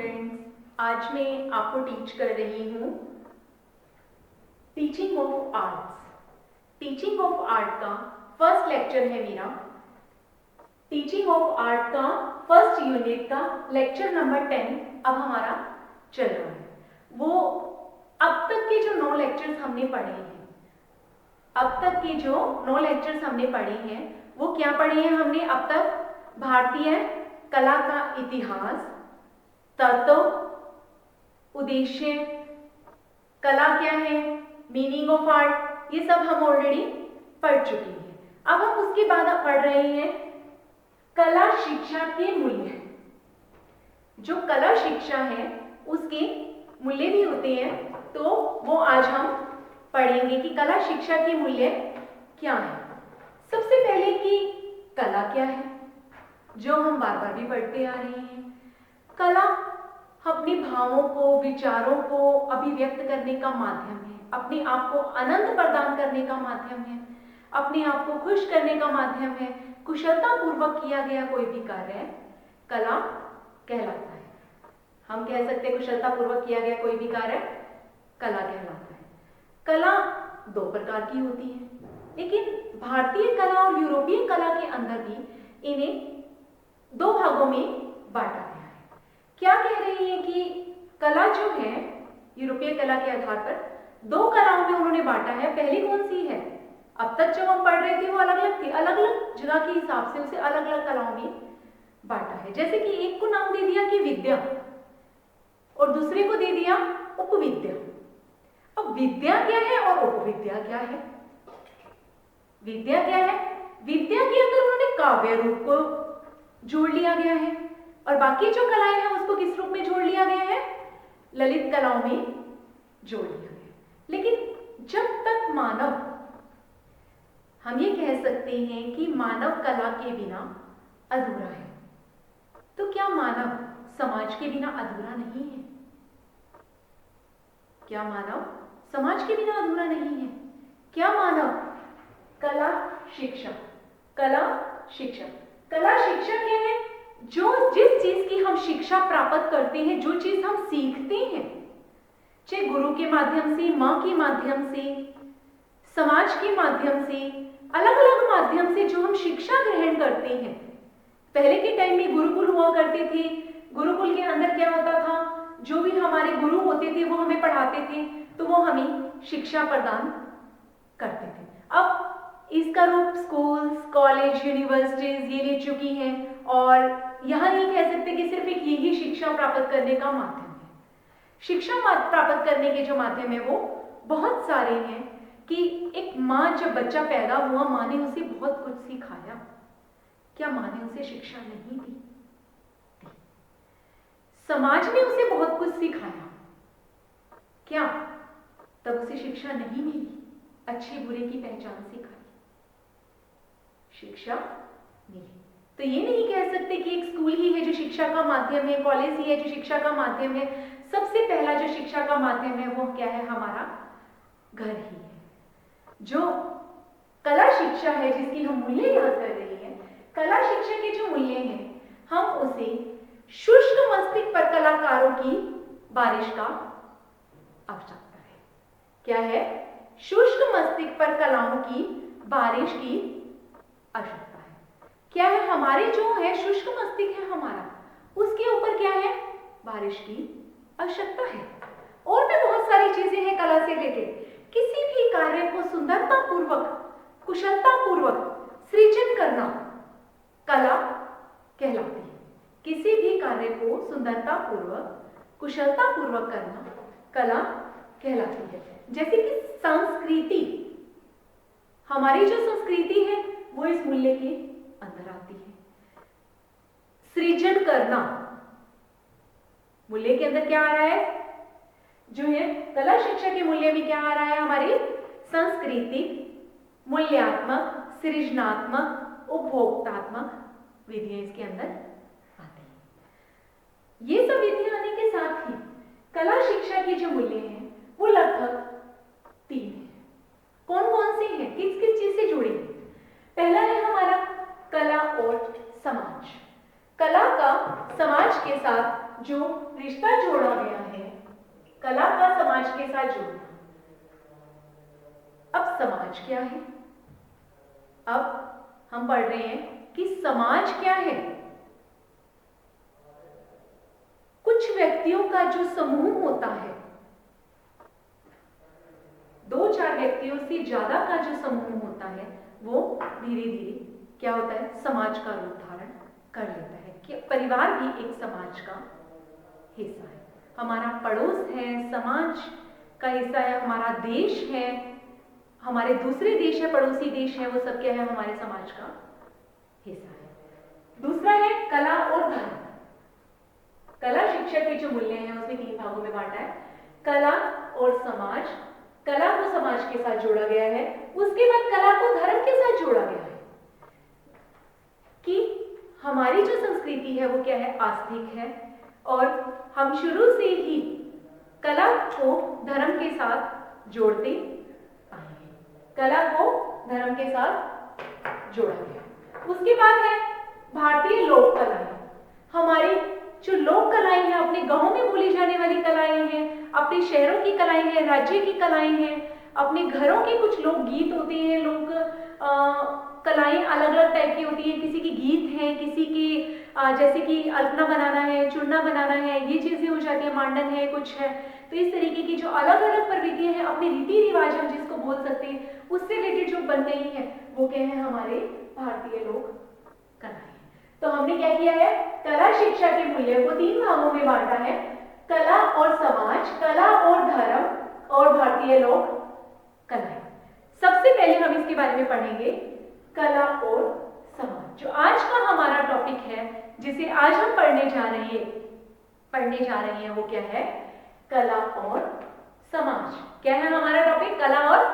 Students, आज मैं आपको टीच कर रही हूँ teaching of arts. Teaching of art का फर्स्ट लेक्चर है मेरा। टीचिंग ऑफ आर्ट का फर्स्ट यूनिट का लेक्चर नंबर 10 अब हमारा चल रहा है। वो अब तक के जो 9 लेक्चर्स हमने पढ़े हैं, वो क्या पढ़े हैं हमने अब तक? भारतीय कला का इतिहास, तत्व, उद्देश्य, कला क्या है, मीनिंग ऑफ आर्ट, ये सब हम ऑलरेडी पढ़ चुके हैं। अब हम उसके बाद पढ़ रहे हैं कला शिक्षा के मूल्य। जो कला शिक्षा है उसके मूल्य भी होते हैं, तो वो आज हम पढ़ेंगे कि कला शिक्षा के मूल्य क्या है। सबसे पहले कि कला क्या है, जो हम बार बार भी पढ़ते आ रहे हैं। कला अपने भावों को, विचारों को अभिव्यक्त करने का माध्यम है, अपने आप को आनंद प्रदान करने का माध्यम है, अपने आप को खुश करने का माध्यम है। कुशलता पूर्वक किया गया कोई भी कार्य कला कहलाता है। हम कह सकते हैं कुशलता पूर्वक किया गया कोई भी कार्य कला कहलाता है। कला 2 प्रकार की होती है, लेकिन भारतीय कला और यूरोपीय कला के अंदर भी इन्हें 2 भागों में बांटा गया है। क्या कह रही है कि कला जो है यूरोपीय कला के आधार पर 2 कलाओं में उन्होंने बांटा है। पहली कौन सी है? अब तक जब हम पढ़ रहे थे वो अलग अलग थी, अलग अलग जगह के हिसाब से उसे अलग अलग कलाओं में बांटा है। जैसे कि एक को नाम दे दिया कि विद्या और दूसरे को दे दिया उपविद्या। अब विद्या क्या है और उपविद्या क्या है? विद्या क्या है? विद्या के अंदर उन्होंने काव्य रूप को जोड़ लिया गया है और बाकी जो कलाएं हैं उसको किस रूप में जोड़ लिया गया है? ललित कलाओं में जोड़ लिया गया। लेकिन जब तक मानव, हम ये कह सकते हैं कि मानव कला के बिना अधूरा है, तो क्या मानव समाज के बिना अधूरा नहीं है? क्या मानव समाज के बिना अधूरा नहीं है? क्या मानव कला शिक्षा क्या है? जिस चीज की हम शिक्षा प्राप्त करते हैं, जो चीज हम सीखते हैं, चाहे गुरु के माध्यम से, माँ के माध्यम से, समाज के माध्यम से, अलग अलग माध्यम से जो हम शिक्षा ग्रहण करते हैं। पहले के टाइम में गुरुकुल हुआ करते थे। गुरुकुल के अंदर क्या होता था? जो भी हमारे गुरु होते थे वो हमें पढ़ाते थे, तो वो हमें शिक्षा प्रदान करते थे। अब इसका रूप स्कूल्स, कॉलेज, यूनिवर्सिटीज ये ले चुकी हैं और यहाँ ये कह सकते हैं कि सिर्फ एक यही शिक्षा प्राप्त करने का माध्यम है। शिक्षा प्राप्त करने के जो माध्यम है वो बहुत सारे हैं कि एक माँ जब बच्चा पैदा हुआ, माँ ने उसे बहुत कुछ सिखाया। क्या माँ ने उसे शिक्षा नहीं दी? समाज ने उसे बहुत कुछ सिखाया, क्या तब उसे शिक्षा नहीं मिली? अच्छे बुरे की पहचान सिखाई, शिक्षा मिली। तो ये नहीं कह सकते कि एक स्कूल ही है जो शिक्षा का माध्यम है, कॉलेज ही है जो शिक्षा का माध्यम है। सबसे पहला जो शिक्षा का माध्यम है वो क्या है? हमारा घर ही है। जो कला शिक्षा है जिसकी हम मूल्य याद कर रहे हैं, कला शिक्षा के जो मूल्य हैं, हम उसे शुष्क मस्तिष्क पर कलाकारों की बारिश का आवश्यकता है। क्या है? शुष्क मस्तिष्क पर कलाओं की बारिश की आवश्यकता है। क्या है? हमारे जो है शुष्क मस्तिष्क है हमारा, उसके ऊपर क्या है? बारिश की आवश्यकता है। और भी बहुत सारी चीजें हैं कला से रिलेटेड। किसी भी कार्य को सुंदरता पूर्वक, कुशलता पूर्वक सृजन करना कला कहलाती है। किसी भी कार्य को सुंदरता पूर्वक, कुशलता पूर्वक करना कला कहलाती है। जैसे कि संस्कृति, हमारी जो संस्कृति है वो इस मूल्य के अंदर आती है। सृजन करना मूल्य के अंदर क्या आ रहा है? जो है कला शिक्षा के मूल्य में क्या आ रहा है? हमारी सांस्कृतिक, मूल्यात्मक, सृजनात्मक, उपभोक्तात्मक विधियां इसके अंदर आती हैं। ये सब विधियां आने के साथ ही कला शिक्षा के जो मूल्य हैं वो लगभग 3 हैं। कौन कौन से हैं? किस किस चीज से जुड़े हैं? पहला है हमारा कला और समाज। कला का समाज के साथ जो रिश्ता जोड़ा गया है कला का समाज के साथ जोड़ना। अब समाज क्या है? अब हम पढ़ रहे हैं कि समाज क्या है। कुछ व्यक्तियों का जो समूह होता है, 2-4 व्यक्तियों से ज्यादा का जो समूह होता है, वो धीरे धीरे क्या होता है, समाज का रूप धारण कर लेता है। कि परिवार भी एक समाज का हिस्सा है, हमारा पड़ोस है, समाज का हिस्सा है, हमारा देश है, हमारे दूसरे देश है, पड़ोसी देश है, वो सब क्या है, हमारे समाज का हिस्सा है। दूसरा है कला और धर्म। कला शिक्षा के जो मूल्य हैं उसमें 3 भागों में बांटा है, कला और समाज। कला को समाज के साथ जोड़ा गया है, उसके बाद कला को धर्म के साथ जोड़ा गया है कि हमारी जो संस्कृति है वो क्या है, आस्तिक है, और हम शुरू से ही कला को धर्म के साथ जोड़ते आए हैं। कला को धर्म के साथ जोड़ा गया। उसके बाद है भारतीय लोक कलाएं। हमारी जो लोक कलाएं हैं, अपने गांव में बोली जाने वाली कलाएं हैं, अपने शहरों की कलाएं हैं, राज्य की कलाएं हैं, अपने घरों के कुछ लोक गीत होते हैं, लोक कलाएं अलग अलग टाइप की होती है। किसी के गीत हैं, किसी की जैसे कि अल्पना बनाना है, चूड़ना बनाना है, ये चीजें हो जाती है, मांडन है, कुछ है। तो इस तरीके की जो अलग अलग प्रवृत्तियां हैं, अपने रीति रिवाज हम जिसको बोल सकते हैं, उससे रिलेटेड जो बन गई है वो क्या है, हमारे भारतीय लोक कलाएं। तो हमने क्या किया है, कला शिक्षा के मूल्य को 3 भागों में बांटा है, कला और समाज, कला और धर्म, और भारतीय लोक कलाएं। सबसे पहले हम इसके बारे में पढ़ेंगे कला और समाज। जो आज का हमारा टॉपिक है, जिसे आज हम पढ़ने जा रहे हैं वो क्या है, कला और समाज। क्या है हमारा टॉपिक, कला और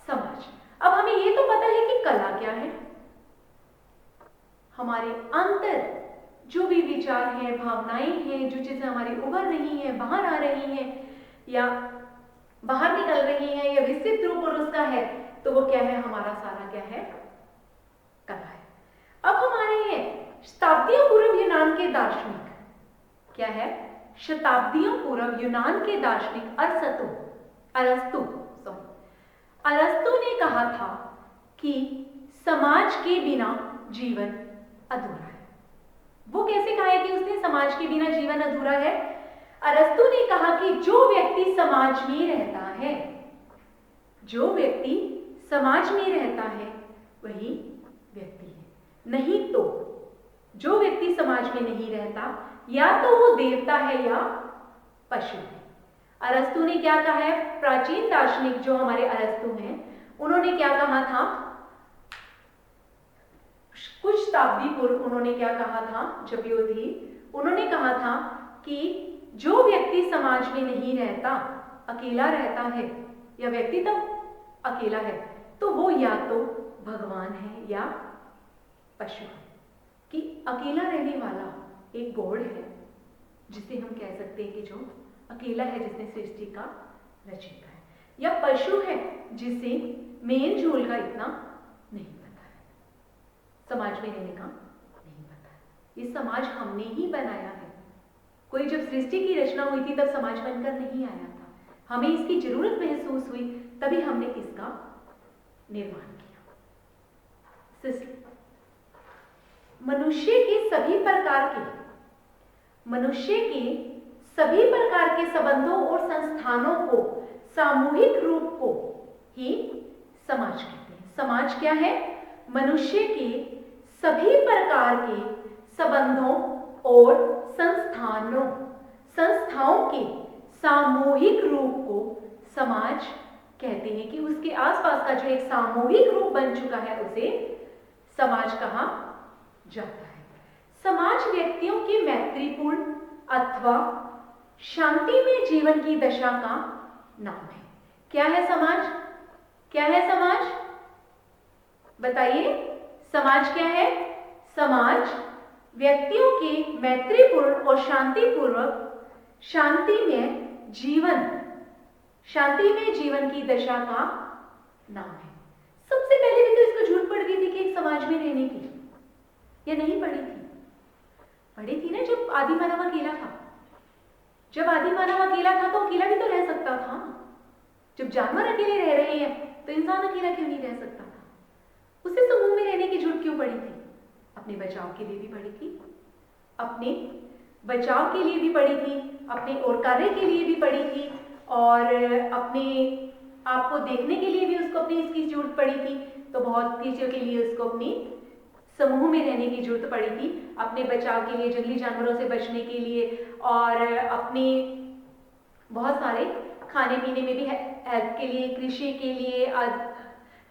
समाज। अब हमें ये तो पता है कि कला क्या है, हमारे अंतर जो भी विचार हैं, भावनाएं हैं, जो चीजें हमारी उभर रही हैं, बाहर आ रही हैं या बाहर निकल रही हैं, या विस्तृत रूप और उसका है, तो वो क्या है, हमारा सारा क्या है, कला है। अब हमारे हैं शताब्दियों पूर्व यूनान के दार्शनिक, क्या है, शताब्दियों पूर्व यूनान के दार्शनिक अरस्तु ने कहा था कि समाज के बिना जीवन अधूरा है। वो कैसे कहा है कि उसने समाज के बिना जीवन अधूरा है? अरस्तु ने कहा कि जो व्यक्ति समाज में रहता है, जो व्यक्ति समाज में रहता है वही व्यक्ति है, नहीं तो जो व्यक्ति समाज में नहीं रहता या तो वो देवता है या पशु है। अरस्तु ने क्या कहा है, प्राचीन दार्शनिक जो हमारे अरस्तु हैं, उन्होंने क्या कहा था, कुछ शताब्दी पूर्व उन्होंने क्या कहा था, जब ये थी, उन्होंने कहा था कि जो व्यक्ति समाज में नहीं रहता, अकेला रहता है, या व्यक्ति तब अकेला है, तो वो या तो भगवान है या पशु है। कि अकेला रहने वाला एक गॉड है, जिसे हम कह सकते हैं कि जो अकेला है, जिसने सृष्टि का रचयिता है, या पशु है जिसे मेल जोल का इतना नहीं पता है, समाज में रहने का नहीं पता है। ये समाज हमने ही बनाया है। कोई जब सृष्टि की रचना हुई थी तब समाज बनकर नहीं आया था, हमें इसकी जरूरत महसूस हुई, तभी हमने इसका निर्माण किया। मनुष्य के सभी प्रकार के संबंधों और संस्थानों को, सामूहिक रूप को ही समाज कहते हैं। समाज क्या है? मनुष्य के सभी प्रकार के संबंधों और संस्थाओं के सामूहिक रूप को समाज कहते हैं। कि उसके आसपास का जो एक सामूहिक रूप बन चुका है उसे समाज कहा जाता है। समाज व्यक्तियों के मैत्रीपूर्ण अथवा शांतिमय जीवन की दशा का नाम है। क्या है समाज? क्या है समाज? बताइए, समाज क्या है? समाज व्यक्तियों के मैत्रीपूर्ण और शांतिमय जीवन की दशा का नाम है। सबसे पहले भी तो इसको झूठ पड़ गई थी कि एक समाज में रहने की, या नहीं पड़ी थी? पड़ी थी ना, जब आदि मानव अकेला था, जब आदि मानव अकेला था तो अकेला भी तो रह सकता था। जब जानवर अकेले रह रहे हैं तो इंसान अकेला क्यों नहीं रह सकता था? उसे समूह में रहने की जरूरत क्यों पड़ी थी? अपने बचाव के लिए भी पड़ी थी, अपने बचाव के लिए भी पड़ी थी, अपने और कार्य के लिए भी पड़ी थी, और अपने आप को देखने के लिए भी उसको अपनी इसकी जरूरत पड़ी थी। तो बहुत चीज़ों के लिए उसको अपनी समूह में रहने की जरूरत पड़ी थी, अपने बचाव के लिए, जंगली जानवरों से बचने के लिए, और अपने बहुत सारे खाने पीने में भी हेल्प के लिए, कृषि के लिए,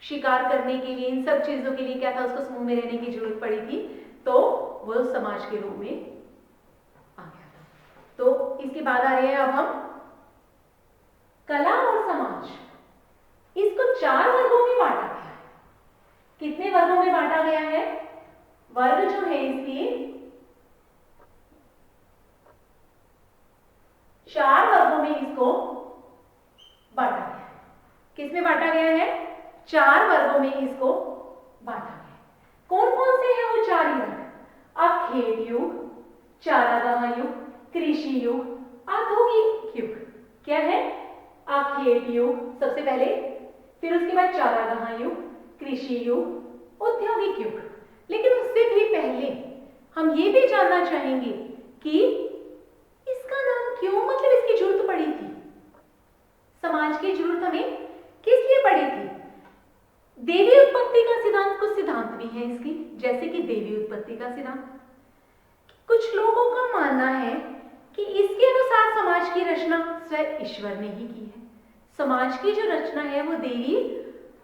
शिकार करने के लिए, इन सब चीज़ों के लिए क्या था, उसको समूह में रहने की जरूरत पड़ी थी। तो वो समाज के रूप में आ गया था। तो इसके बाद आ रहे हैं अब हम कला और समाज। इसको 4 वर्गों में बांटा गया है। कितने वर्गों में बांटा गया है? वर्ग जो है इसके 4 वर्गों में इसको बांटा गया है। किसमें बांटा गया है? 4 वर्गों में इसको बांटा गया है। कौन कौन से हैं वो 4 वर्ग? अखेट युग, चारागाह युग, कृषि युग, औद्योगिक युग। क्या है? अखेट युग सबसे पहले, फिर उसके बाद चारागाह युग, कृषि युग, औद्योगिक युग। लेकिन उससे भी पहले हम ये भी जानना चाहेंगे कि इसका नाम क्यों, मतलब इसकी जरूरत पड़ी थी, समाज की जरूरत हमें किस लिए पड़ी थी? देवी उत्पत्ति का सिद्धांत, कुछ सिद्धांत भी है इसकी, जैसे कि देवी उत्पत्ति का सिद्धांत। कुछ लोगों का मानना है कि इसके अनुसार समाज की रचना स्वयं ईश्वर ने ही की है। समाज की जो रचना है वो देवी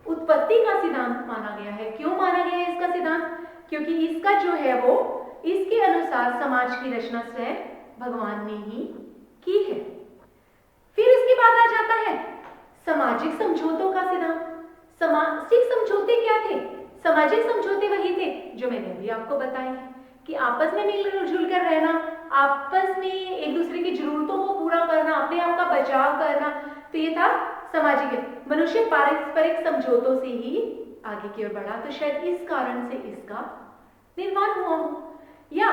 उत्पत्ति का सिद्धांत माना गया है। क्यों माना गया है इसका सिद्धांत? क्योंकि इसका जो है वो, इसके अनुसार समाज की रचना स्वयं भगवान ने ही की है। फिर इसके बाद आ जाता है सामाजिक समझौतों का सिद्धांत। सामाजिक समझौते क्या थे? सामाजिक समझौते वही थे जो मैंने अभी आपको बताए हैं कि आपस में मिलजुल कर रहना, आपस में एक दूसरे की जरूरतों को पूरा करना, अपने आप का बचाव करना। तो ये था सामाजिक। मनुष्य पारस्परिक समझौतों से ही आगे की ओर बढ़ा, तो शायद इस कारण से इसका निर्माण हुआ हो। या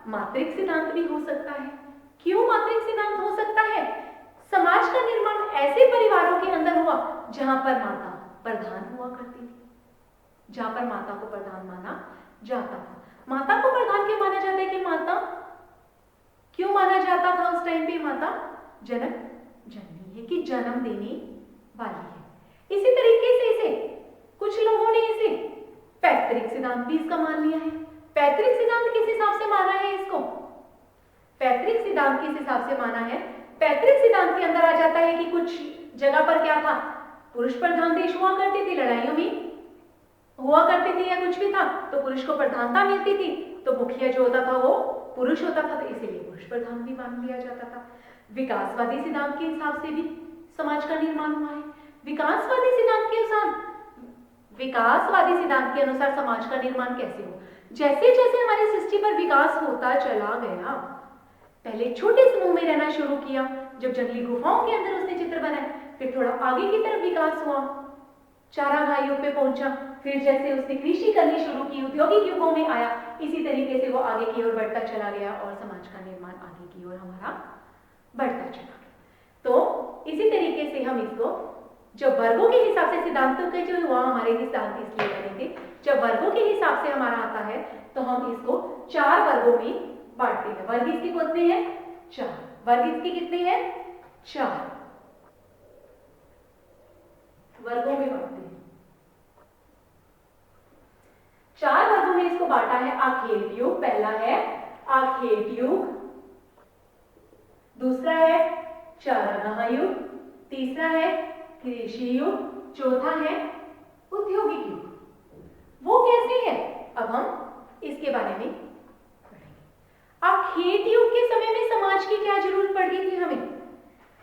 मात्रिक सिद्धांत भी हो सकता है। क्यों मात्रिक सिद्धांत हो सकता है? समाज का निर्माण ऐसे परिवारों के अंदर हुआ जहां पर माता प्रधान हुआ करती थी, जहां पर माता को प्रधान माना जाता था। माता को प्रधान क्यों माना जाता है? कि माता क्यों माना जाता था उस टाइम पे? माता जनक जननी है, कि जन्म देने वाली है। इसी तरीके से इसे कुछ लोगों ने इसे पैतृक सिद्धांत भी इसका मान लिया है। पैतृक सिद्धांत किस हिसाब से माना है इसको? पैतृक सिद्धांत किस हिसाब से माना है? पैतृक सिद्धांत के अंदर आ जाता है कि कुछ जगह पर क्या था, पुरुष प्रधान देश हुआ करते थे, लड़ाइयों में हुआ करते थे या कुछ भी था तो पुरुष को प्रधानता मिलती थी, तो मुखिया जो होता था वो पुरुष होता था, तो इसीलिए पुरुष प्रधान भी मान लिया जाता था। विकासवादी सिद्धांत के हिसाब से भी समाज का निर्माण हुआ है। विकासवादी सिद्धांत के अनुसार समाज का निर्माण कैसे हो? जैसे जैसे हमारी सृष्टि पर विकास होता चला गया, पहले छोटे समूह में रहना शुरू किया, जब जंगली गुफाओं के अंदर उसने चित्र बनाए, फिर थोड़ा आगे की तरफ विकास हुआ, चारागाह युग पे पहुंचा, फिर जैसे उसने कृषि करनी शुरू की, औद्योगिक युगों में आया, इसी तरीके से वो आगे की ओर बढ़ता चला गया और समाज का निर्माण आगे की ओर हमारा बढ़ता चला गया। तो इसी तरीके से हम इसको, जब वर्गों के हिसाब से सिद्धांतों के जो हुआ, हमारे सिद्धांत इसलिए बने थे, जब वर्गों के हिसाब से हमारा आता है तो हम इसको 4 वर्गों में बांटते हैं। वर्ग इसके कितने हैं? 4। वर्ग इसके कितने हैं? 4 वर्गों में बांटते हैं। 4 वर्गों में इसको बांटा है। आखेट युग, पहला है आखेट युग, दूसरा है चारागाह युग, तीसरा है कृषि युग, चौथा है औद्योगिक युग। वो कैसे है अब हम इसके बारे में पढ़ेंगे। आखेट युग के समय में समाज की क्या जरूरत पड़ गई थी हमें?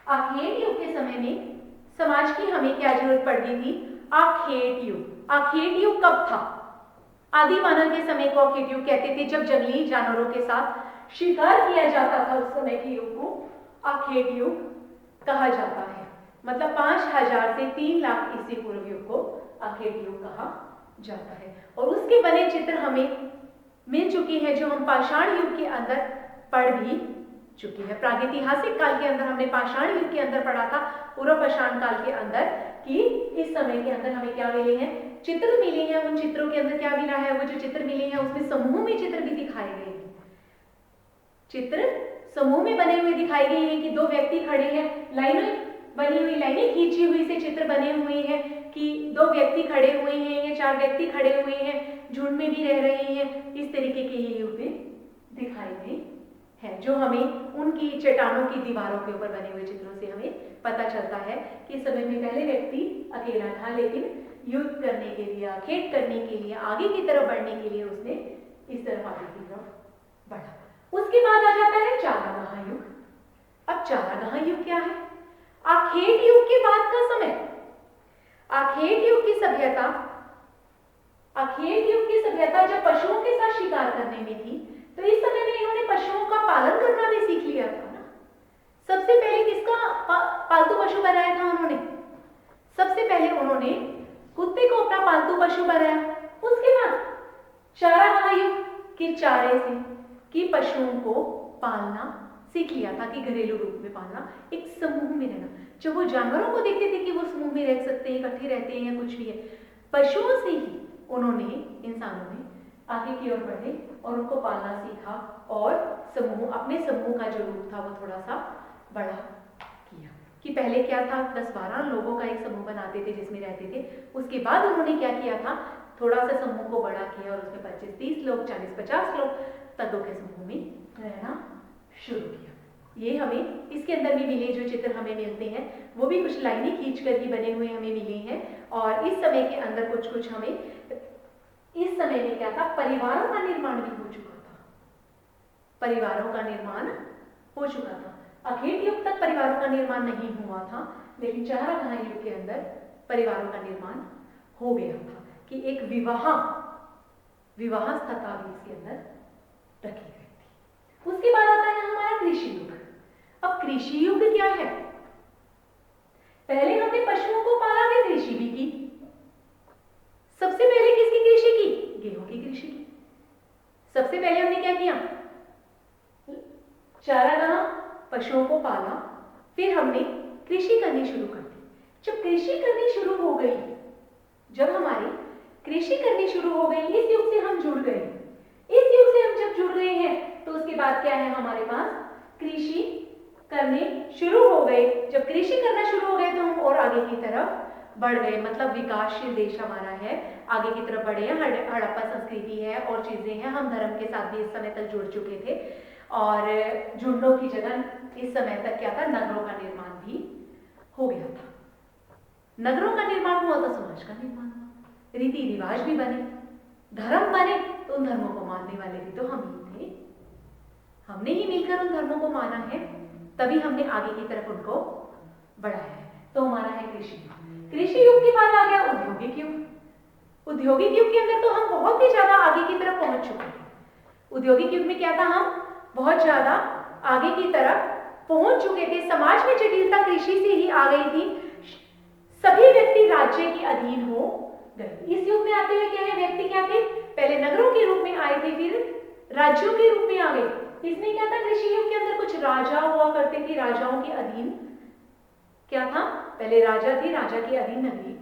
आखेट युग के समय में समाज की हमें क्या जरूरत पड़ गई थी? आखेट युग। आखेट युग कब था? आदि मानव के समय को आखेट युग कहते थे, जब जंगली जानवरों के साथ शिकार किया जाता था, उस समय के युग को आखेट युग कहा जाता है। मतलब 5000 से 3 लाख ईस्वी पूर्व युग को आखेट युग कहा जाता है। और उसके बने चित्र हमें मिल चुके हैं, जो हम पाषाण युग के अंदर पढ़ भी चुकी है। प्रागैतिहासिक काल के अंदर हमने पाषाण युग के अंदर पढ़ा था, पूर्व पाषाण काल के अंदर, कि इस समय के अंदर हमें क्या मिले हैं, चित्र मिले हैं। उन चित्रों के अंदर क्या मिला है, वो जो चित्र मिले हैं उसमें समूह में चित्र भी दिखाए गए हैं। चित्र समूह में बने हुए दिखाई गए हैं कि दो व्यक्ति खड़े हैं, लाइनें बनी हुई, लाइनें खींची हुई से चित्र बने हुए हैं कि दो व्यक्ति खड़े हुए हैं या चार व्यक्ति खड़े हुए हैं, झुंड में भी रह रहे हैं। इस तरीके के ये युग दिखाई गए हैं, जो हमें उनकी चट्टानों की दीवारों के ऊपर बने हुए चित्रों से हमें पता चलता है कि इस समय में पहले व्यक्ति अकेला था, लेकिन युद्ध करने के लिए, खेत करने के लिए, आगे की तरफ बढ़ने के लिए उसने इस तरफ आगे की तरफ बढ़ा। उसके बाद आ जाता है चारा युग। अब चारा युग क्या है? आखेट युग के बाद का समय। आखेट युग की सभ्यता, आखेट युग की सभ्यता जब पशुओं के साथ शिकार करने में थी, तो इस समय में इन्होंने पशुओं का पालन करना भी सीख लिया था ना। सबसे पहले किसका पालतू पशु बनाया था उन्होंने? सबसे पहले उन्होंने कुत्ते को अपना पालतू पशु बनाया। उसके बाद चारा युग के चारे से कि पशुओं को पालना सीख लिया था, कि घरेलू रूप में पालना, एक समूह में रहना। जब वो जानवरों को देखते थे कि वो समूह में रह सकते हैं, इकट्ठे रहते हैं या कुछ भी है, पशुओं से ही उन्होंने, इंसानों ने आगे की ओर बढ़े और उनको पालना सीखा और समूह, अपने समूह का जो रूप था वो थोड़ा सा बड़ा किया। कि पहले क्या था, 10-12 लोगों का एक समूह बनाते थे जिसमें रहते थे। उसके बाद उन्होंने क्या किया था, थोड़ा सा समूह को बड़ा किया और उसमें 25-30 लोग, 40-50 लोग तक के समूह में रहना शुरू किया। ये हमें इसके अंदर भी मिले जो चित्र हमें मिलते हैं, वो भी कुछ लाइनें खींचकर ही बने हुए हमें मिले हैं। और इस समय के अंदर कुछ हमें, इस समय में क्या था, परिवारों का निर्माण भी हो चुका था। परिवारों का निर्माण हो चुका था। अखेट युग तक परिवारों का निर्माण नहीं हुआ था, लेकिन चारा युग के अंदर परिवारों का निर्माण हो गया था कि एक विवाह प्रथा भी इसके अंदर रखी गई थी। उसके बाद आता है हमारा कृषि युग। अब कृषि युग क्या है? पहले हमने पशुओं को पाला, फिर कृषि भी की। सबसे पहले किसकी कृषि की? गेहूं की कृषि की। सबसे पहले हमने क्या किया? चारागाह, पशुओं को पाला, फिर हमने कृषि करनी शुरू कर दी। जब कृषि करनी शुरू हो गई, जब हमारी कृषि करनी शुरू हो गई, इस युग से हम जुड़ गए। इस युग से हम जब जुड़ गए हैं तो उसके बाद क्या है, हमारे पास कृषि करने शुरू हो गए। जब कृषि करना शुरू हो गए तो हम और आगे की तरफ बढ़ गए, मतलब विकासशील देश हमारा है, आगे की तरफ बढ़े हैं। हड़प्पा संस्कृति है और चीजें हैं। हम धर्म के साथ भी इस समय तक जुड़ चुके थे और झुंडों की जगह इस समय तक क्या था, नगरों का निर्माण भी हो गया था। नगरों का निर्माण हुआ तो समाज का निर्माण हुआ, रीति रिवाज भी बने, धर्म बने, तो उन धर्मों को मानने वाले भी तो हम ही थे। हमने ही मिलकर उन धर्मों को माना है, तभी हमने आगे की तरफ उनको बढ़ाया है। तो हमारा है कृषि युग। कृषि युग के बाद आ गया औद्योगिक युग। औद्योगिक युग के अंदर तो हम बहुत ही ज्यादा आगे की तरफ पहुंच चुके हैं। औद्योगिक युग में क्या था, हम बहुत ज्यादा आगे की तरफ पहुंच चुके थे। समाज में जटिलता कृषि से ही आ गई थी। सभी व्यक्ति राज्य के अधीन हो गए। इस युग में आते हुए क्या है, व्यक्ति क्या थे, पहले नगरों के रूप में आए थे, फिर राज्यों के रूप में आ गए। इसमें क्या था, कृषि युग के अंदर कुछ राजा हुआ करते थे, राजाओं के अधीन क्या था, पहले राजा थे, राजा के अधीन नगरी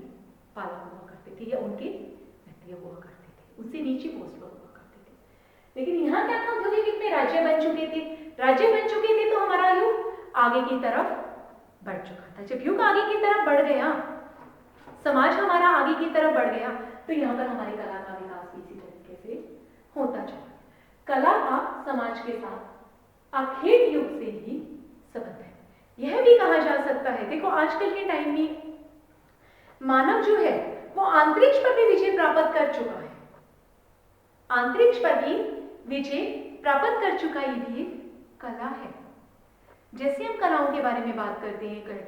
पालक हुआ करते थे या उनके व्यक्ति हुआ करते थे, उससे नीचे पोस्ट लोग हुआ करते थे। लेकिन यहाँ क्या था, औद्योगिक युग में राज्य बन चुके थे। राज्य बन चुके थे तो हमारा युग आगे की तरफ बढ़ चुका था। जब युग आगे की तरफ बढ़ गया, समाज हमारा आगे की तरफ बढ़ गया, तो यहाँ पर हमारी कला का विकास भी इसी तरीके से होता चला। कला का समाज के साथ आखेट युग से ही संबंध है। यह भी कहा जा सकता है, देखो आजकल के टाइम में मानव जो है वो अंतरिक्ष पर भी विजय प्राप्त कर चुका है। अंतरिक्ष पर भी विजय प्राप्त कर चुका ये भी एक कला है। जैसे हम कलाओं के बारे में बात करते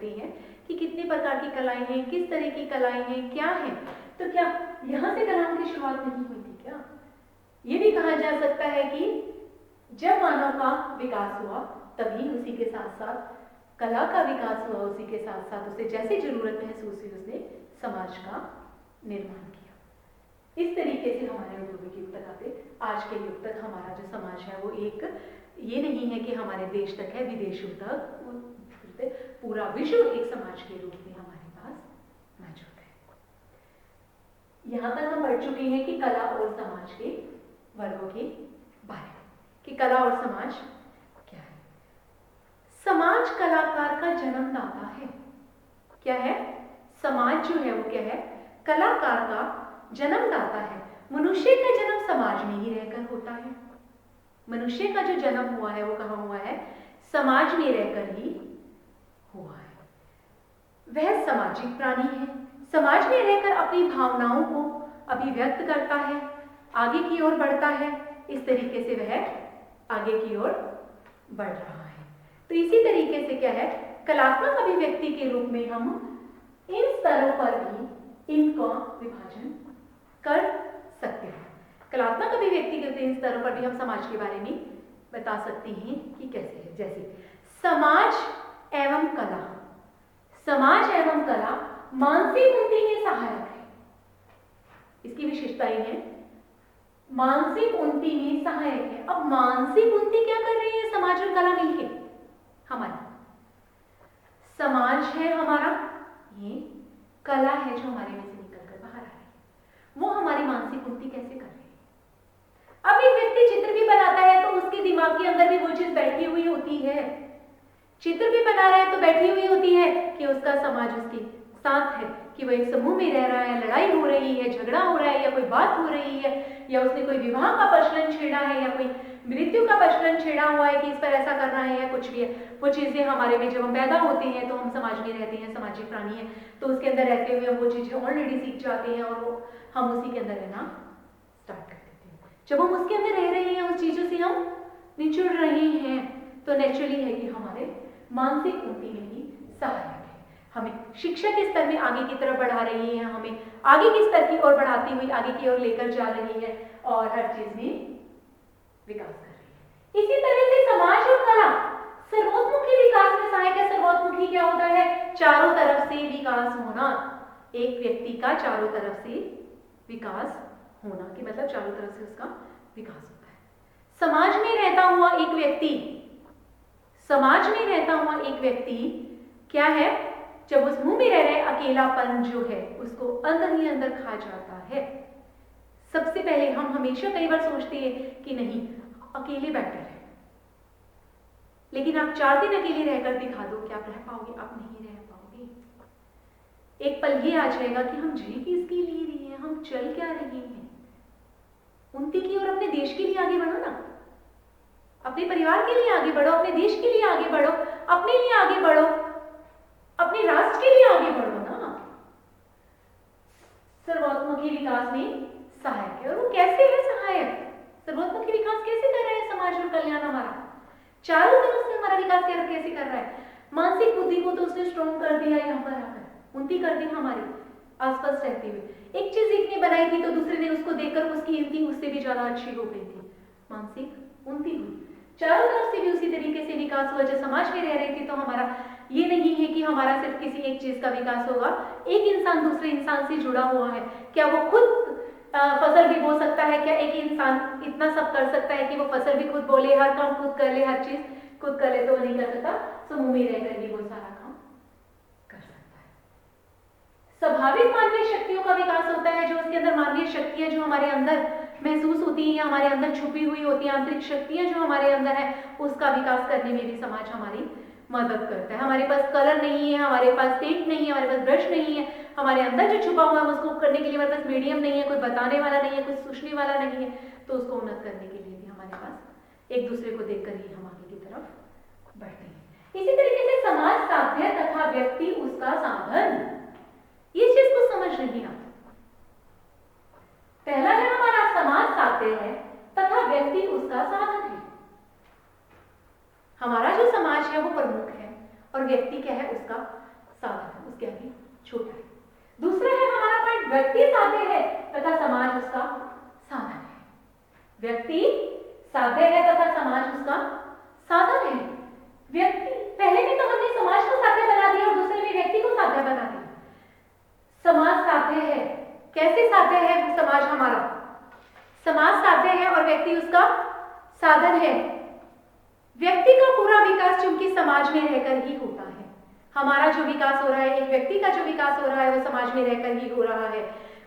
हैं कि कितने प्रकार की कलाएं हैं, किस तरह की कलाएं हैं, क्या है, तो क्या यहाँ से कलाओं की शुरुआत नहीं हुई थी क्या? ये भी कहा जा सकता है कि जब मानव का विकास हुआ तभी उसी के साथ साथ कला का विकास हुआ, उसी के साथ साथ उसे जैसी जरूरत महसूस हुई उसने समाज का निर्माण किया। इस तरीके से हमारे औद्योगिक युग तक आते आज के युग तक हमारा जो समाज है वो एक ये नहीं है कि हमारे देश तक है, विदेशों तक पूरा विश्व एक समाज के रूप में हमारे पास मौजूद है। यहाँ तक हम पढ़ चुके हैं कि कला और समाज के वर्गों के बारे में, कि कला और समाज क्या है। समाज कलाकार का जन्मदाता है। क्या है? समाज जो है वो क्या है? कलाकार का जन्मदाता है। मनुष्य का जन्म समाज में ही रहकर होता है। मनुष्य का जो जन्म हुआ है वो कहाँ हुआ है? समाज में रहकर ही हुआ है। वह सामाजिक प्राणी है। समाज में रहकर अपनी भावनाओं को अभिव्यक्त करता है, आगे की ओर बढ़ता है। इस तरीके से वह आगे की ओर बढ़ रहा है। तो इसी तरीके से क्या है? कलात्मक अभिव्यक्ति के रूप में हम इन स्तरों पर भी इनका विभाजन कर सकते हैं। कलात्मक अभिव्यक्ति के इन स्तरों पर भी हम समाज के बारे में बता सकते हैं कि कैसे है। जैसे समाज एवं कला। समाज एवं कला मानसिक उन्नति में सहायक है। इसकी विशेषताएं हैं, मानसिक उन्नति में सहायक है। अब मानसिक उन्नति क्या कर रही है समाज और कला मिलके? हमारी समाज है हमारा, ये कला है जो हमारे में से निकलकर बाहर आ रही है, वो हमारी मानसिक उन्नति कैसे कर रही है। अब एक व्यक्ति चित्र भी बनाता है तो उसके दिमाग के अंदर भी वो चीज बैठी हुई होती है। चित्र भी बना रहा है तो बैठी हुई होती है कि उसका समाज उसके साथ है, कि वो एक समूह में रह रहा है, लड़ाई हो रही है, झगड़ा हो रहा है, या कोई बात हो रही है, या उसने कोई विवाह का प्रचलन छेड़ा है, या कोई मृत्यु का प्रचलन छेड़ा हुआ है कि इस पर ऐसा करना है या कुछ भी है। वो चीजें हमारे में जब हम पैदा होते हैं तो हम समाज में रहते हैं, सामाजिक प्राणी है, तो उसके अंदर रहते हुए हम वो चीजें ऑलरेडी सीख जाते हैं और वो हम उसी के अंदर रहना स्टार्ट कर देते हैं। जब हम उसके अंदर रह रहे हैं, उस चीजों से हम निचुड़ रहे हैं, तो नेचुरली है कि हमारे मानसिक उन्नति में ही सहायक है। हमें शिक्षा के स्तर में आगे की तरफ बढ़ा रही है, हमें आगे के स्तर की ओर बढ़ाती हुई आगे की ओर लेकर जा रही है और हर चीज में विकास कर रही है। इसी तरह से समाज और कला सर्वोत्मुखी विकास में सहायक है। सर्वोत्मुखी क्या होता है? चारों तरफ से विकास होना। एक व्यक्ति का चारों तरफ से विकास होना, कि मतलब चारों तरफ से उसका विकास होता है। समाज में रहता हुआ एक व्यक्ति, समाज में रहता हुआ एक व्यक्ति क्या है? जब उस मुंह में रह रहे अकेलापन जो है उसको अंदर ही अंदर खा जाता है। सबसे पहले हम हमेशा कई बार सोचते हैं कि नहीं, अकेले बेटर है, लेकिन आप 4 दिन अकेले रहकर दिखा दो, क्या आप रह पाओगे? आप नहीं रह पाओगे। एक पल ये आ जाएगा कि हम जी किसके लिए रही हैं, हम चल क्या रहे हैं। उन्नति की और अपने देश के लिए आगे बढ़ो ना, अपने परिवार के लिए आगे बढ़ो, अपने देश के लिए आगे बढ़ो, अपने लिए आगे बढ़ो, अपने राष्ट्र के लिए आगे बढ़ो ना। सर्वोत्मुखी विकास में सहायक है। और वो कैसे है सहायक? सर्वोत्मुखी विकास कैसे कर रहे हैं समाज और कल्याण हमारा? चारों तरफ से हमारा विकास कैसे कर रहा है? मानसिक बुद्धि को तो उसने स्ट्रॉन्ग कर दिया, यहाँ पर आकर उन्नति कर दी हमारी आसपास रहते हुए। एक चीज एक ने बनाई थी तो दूसरे ने उसको देखकर उसकी उन्नति उससे भी ज्यादा अच्छी हो गई थी, मानसिक उन्नति हुई। चारों तरफ से भी उसी तरीके से विकास हुआ। जब समाज में रह रही थी तो हमारा ये नहीं है कि हमारा सिर्फ किसी एक चीज का विकास होगा। एक इंसान दूसरे इंसान से जुड़ा हुआ है। क्या वो खुद फसल भी बो सकता है? क्या एक इंसान इतना सब कर सकता है कि वो फसल भी खुद बोले, हर काम खुद कर ले, हर चीज खुद कर ले? तो वो नहीं कर सकता। समूह में रहकर ही वो सारा काम कर सकता है। स्वाभाविक मानवीय शक्तियों का विकास होता है। जो उसके अंदर मानवीय शक्तियां जो हमारे अंदर महसूस होती हैं, हमारे अंदर छुपी हुई होती हैं, आंतरिक शक्तियां जो हमारे अंदर है, उसका विकास करने में भी समाज हमारी मदद करता है। हमारे पास कलर नहीं है, हमारे पास पेंट नहीं है, हमारे पास ब्रश नहीं है, हमारे अंदर जो छुपा हुआ है उसको करने के लिए हमारे पास मीडियम नहीं है, कोई बताने वाला नहीं है, कोई सूचने वाला नहीं है, तो उसको उन्नत करने के लिए भी हमारे पास एक दूसरे को देखकर ही हम आगे की तरफ बढ़ते हैं। इसी तरीके से समाज साध्य तथा व्यक्ति उसका साधन, ये चीज को समझ नहीं आता। पहला है हमारा समाज साध्य है तथा व्यक्ति उसका साधन है। हमारा जो समाज है वो प्रमुख है और व्यक्ति क्या है? उसका साधन है, उसके आगे छोटा है। दूसरा है हमारा पॉइंट, व्यक्ति साध्य है तथा समाज उसका साधन है। व्यक्ति साध्य है तथा समाज उसका साधन है। व्यक्ति पहले में तो हमने समाज को साध्य बना दिया और दूसरे में व्यक्ति को साध्य बना दिया। समाज साध्य है, कैसे साध्य है समाज हमारा? समाज साध्य है और व्यक्ति उसका साधन है। व्यक्ति का पूरा विकास चूंकि समाज में रहकर ही होता है। हमारा जो विकास हो रहा है, एक व्यक्ति का जो विकास हो रहा है, वो समाज में रहकर ही हो रहा है।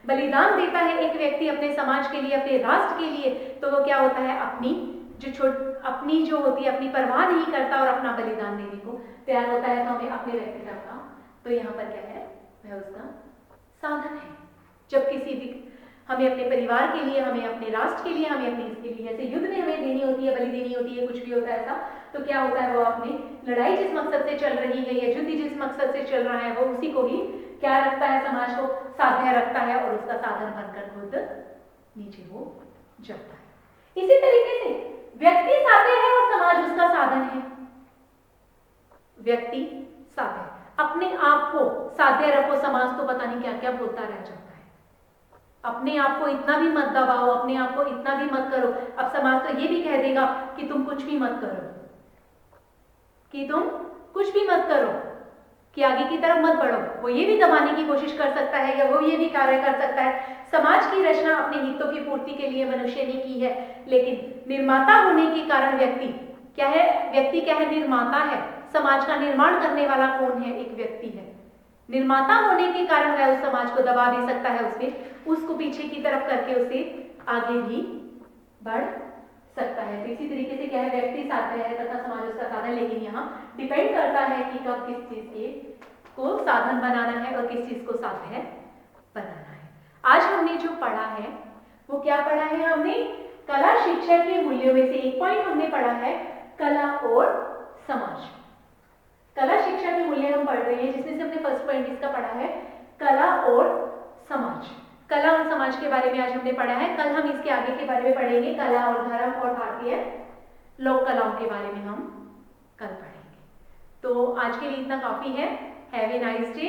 बलिदान देता है एक व्यक्ति अपने समाज के लिए, अपने राष्ट्र के लिए, तो वो क्या होता है, अपनी जो होती है, अपनी परवाह नहीं करता और अपना बलिदान देने को तैयार होता है। तो हमें अपने व्यक्तित्व का, तो यहाँ पर क्या है, वह उसका साधन है। जब किसी भी हमें अपने परिवार के लिए, हमें अपने राष्ट्र के लिए, हमें अपने इसके लिए, जैसे युद्ध में हमें देनी होती है, बलि देनी होती है, कुछ भी होता है ऐसा, तो क्या होता है, वो अपनी लड़ाई जिस मकसद से चल रही है या युद्ध जिस मकसद से चल रहा है, वो उसी को ही क्या रखता है, समाज को साध्य रखता है और उसका साधन बनकर खुद नीचे हो जाता है। इसी तरीके से व्यक्ति साध्य है और समाज उसका साधन है। व्यक्ति साध्य, अपने आप को साध्य रखो, समाज तो पता नहीं क्या क्या बोलता रह जाता है। अपने आप को इतना भी मत दबाओ, अपने आप को इतना भी मत करो। अब समाज तो ये भी कह देगा कि तुम कुछ भी मत करो, कि तुम कुछ भी मत करो, कि आगे की तरफ मत बढ़ो। वो ये भी दबाने की कोशिश कर सकता है या वो ये भी कार्य कर सकता है। समाज की रचना अपने हितों की पूर्ति के लिए मनुष्य ने की है, लेकिन निर्माता होने के कारण व्यक्ति क्या है, व्यक्ति क्या है, निर्माता है। समाज का निर्माण करने वाला कौन है, एक व्यक्ति है। निर्माता होने के कारण वह उस समाज को दबा भी सकता है, उसको पीछे की तरफ करके उसे आगे भी बढ़ सकता है। तो इसी तरीके से क्या है, व्यक्ति साध्य है तथा समाज उसका साधन, लेकिन यहाँ डिपेंड करता है कि कब किस चीज के को साधन बनाना है और किस चीज को साध्य बनाना है। आज हमने जो पढ़ा है वो क्या पढ़ा है, हमने कला शिक्षा के मूल्यों में से एक पॉइंट हमने पढ़ा है कला और समाज। कला शिक्षा के मूल्य हम पढ़ रहे हैं, जिसमें से हमने फर्स्ट पॉइंट इसका पढ़ा है कला और समाज। कला और समाज के बारे में आज हमने पढ़ा है। कल हम इसके आगे के बारे में पढ़ेंगे, कला और धर्म और भारतीय लोक कलाओं के बारे में हम कल पढ़ेंगे। तो आज के लिए इतना काफी है। Have a nice day.